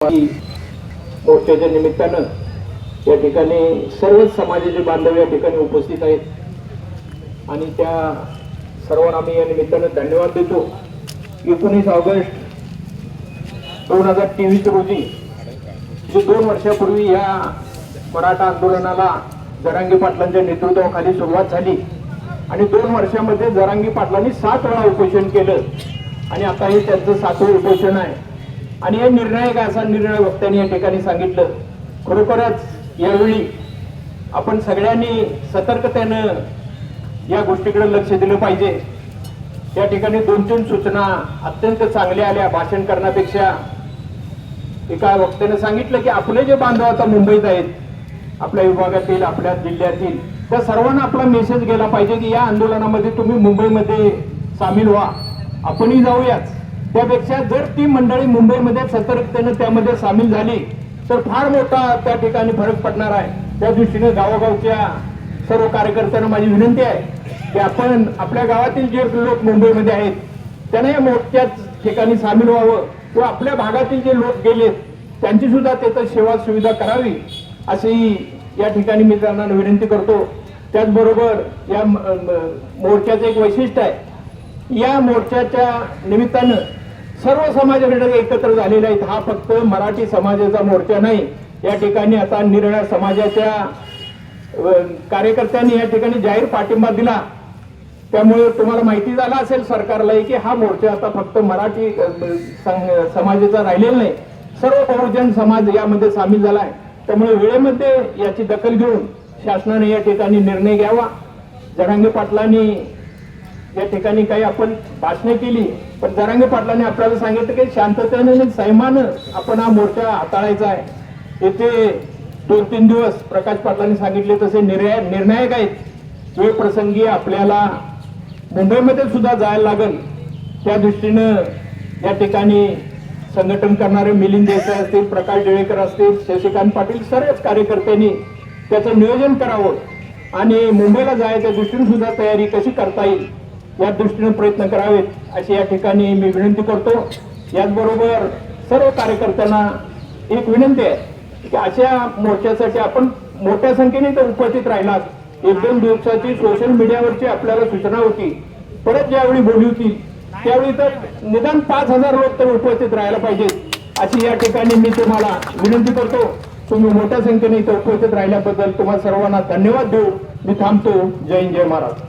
मोर्चाच्या निमित्तानं या ठिकाणी सर्वच समाजाचे बांधव या ठिकाणी उपस्थित आहेत आणि त्या सर्वांना आम्ही या निमित्तानं धन्यवाद देतो। 19 ऑगस्ट 2023 रोजी जे 2 वर्षापूर्वी या मराठा आंदोलनाला जरांगे पाटलांच्या नेतृत्वाखाली सुरुवात झाली आणि 2 वर्षांमध्ये जरांगे पाटलांनी 7 वेळा उपोषण केलं आणि आता हे त्यांचं 7वं उपोषण आहे आणि हे निर्णायक असा निर्णय वक्त्यांनी या ठिकाणी सांगितलं। खरोखरच यावेळी आपण सगळ्यांनी सतर्कतेनं या गोष्टीकडे लक्ष दिलं पाहिजे। या ठिकाणी 2-3 सूचना अत्यंत चांगल्या आल्या। भाषण करण्यापेक्षा एका वक्त्याने सांगितलं की आपले जे बांधव आता मुंबईत आहेत, आपल्या विभागातील, आपल्या जिल्ह्यातील, त्या सर्वांना आपला मेसेज गेला पाहिजे की या आंदोलनामध्ये तुम्ही मुंबईमध्ये सामील व्हा, आपणही जाऊयाच। त्यापेक्षा जर ती मंडळी मुंबईमध्ये सतर्कतेने त्यामध्ये सामील झाली तर फार मोठा त्या ठिकाणी फरक पडणार आहे। त्या दृष्टीने गावागावच्या सर्व कार्यकर्त्यांना माझी विनंती आहे की आपण आपल्या गावातील जे लोक मुंबईमध्ये आहेत त्यांना या मोठ्याच ठिकाणी सामील व्हावं व आपल्या भागातील जे लोक गेलेत त्यांची सुद्धा तिथं सेवा सुविधा करावी अशी या ठिकाणी मी त्यांना विनंती करतो। त्याचबरोबर या मोर्चाचं एक वैशिष्ट्य आहे, या मोर्चाच्या निमित्तानं सर्व समाज घटक एकत्र झालेले आहेत। हा फक्त मराठी समाजाचा मोर्चा नाही, या ठिकाणी आता निरनिराळ्या समाजाच्या कार्यकर्त्यांनी या ठिकाणी जाहीर पाठिंबा दिला। त्यामुळे तुम्हाला माहिती झालं असेल सरकारला की हा मोर्चा आता फक्त मराठी समाजाचा राहिलेला नाही, सर्व बहुजन समाज यामध्ये सामील झाला आहे। त्यामुळे वेळेमध्ये याची दखल घेऊन शासनाने या ठिकाणी निर्णय घ्यावा। जरांगे पाटलांनी या ठिकाणी काही आपण भाषणे केली, पण जरांगे पाटलांनी आपल्याला सांगितलं की शांततेने आणि संयमानं आपण हा मोर्चा हाताळायचा आहे। येथे 2-3 दिवस प्रकाश पाटलांनी सांगितले तसे निर्णायक आहेत। वेळ प्रसंगी आपल्याला मुंबईमध्ये सुद्धा जायला लागेल, त्या दृष्टीनं या ठिकाणी संघटन करणारे मिलिंद देसाई असतील, प्रकाश डेळेकर असतील, शशिकांत पाटील, सर्वच कार्यकर्त्यांनी त्याचं नियोजन करावं आणि मुंबईला जायच्या दृष्टीने सुद्धा तयारी कशी करता येईल या दृष्टीने प्रयत्न करावेत अशी या ठिकाणी मी विनंती करतो। याचबरोबर सर्व कार्यकर्त्यांना एक विनंती आहे की अशा मोर्चासाठी आपण मोठ्या संख्येने तर उपस्थित राहिलात। 1-2 दिवसाची सोशल मीडियावरची आपल्याला सूचना होती, परत ज्यावेळी बोलली होती त्यावेळी तर निदान 5000 लोक तर उपस्थित राहायला पाहिजेत अशी या ठिकाणी मी तुम्हाला विनंती करतो। तुम्ही मोठ्या संख्येने इथं उपस्थित राहिल्याबद्दल तुम्हाला सर्वांना धन्यवाद देऊ मी थांबतो। जय हिंद, जय महाराज।